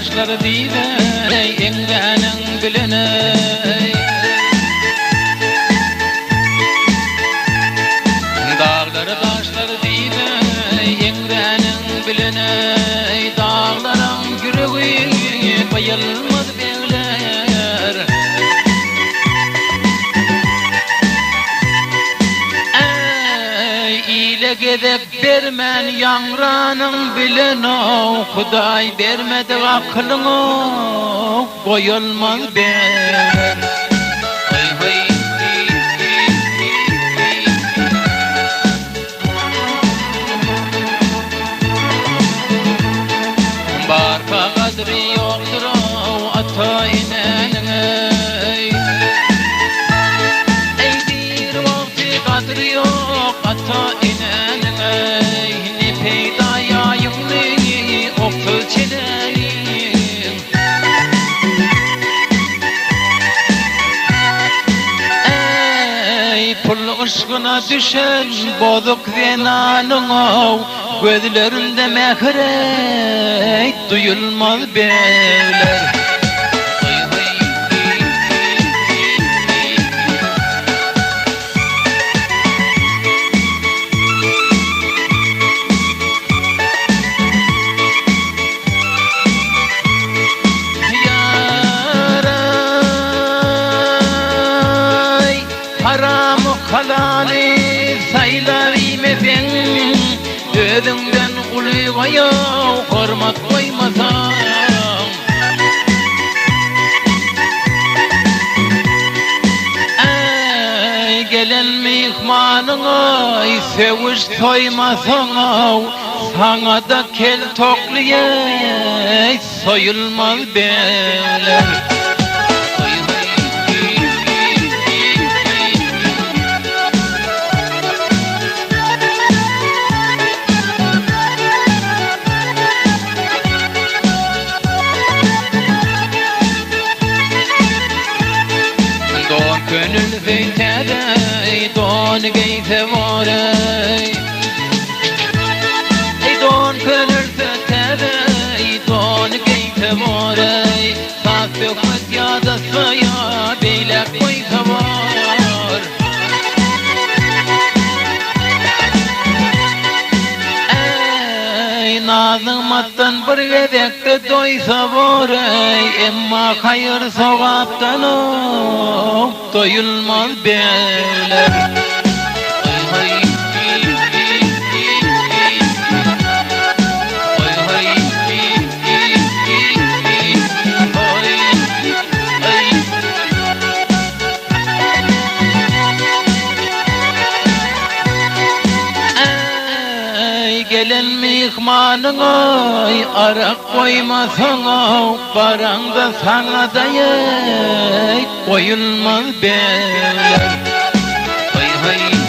taşları diyey engenin bileney. Dağları taşları diyey engenin bileney. Dağların yüreği bayılmaz beyler. İle gedep bermen yangranın bileno. Huday bermedi aklını koyulmaz beyler. Barka kadri yoktur o ata inenin ey. Ey bir vakti kadri yok ata inenin ey. Ne peyda yayımlı oktu çileyin. Ey pul ışkına düşen bozuk zenanın o. Gözlerinde mehrey duyulmaz beyler. Yaray haram-ı halali saylayım ben. Özünden ulugaya hürmet koymasam. Ey gelen mihmanına seviş toymasam. Sana da kel toklayay soyulmaz beyler. Gönül zeyterey, don geyse varey. Ey don gönül zeyterey, don geyse varey. Saz dökmez yada saya, beylek koysa var. Ey nazımattan bir gedekte doysa varey. Emma hayır sovaptan o doyulmaz beyler. Gelen mihmanın ay arak koymasana. Paran da sana dayay koyulmaz beyler. Hay hay.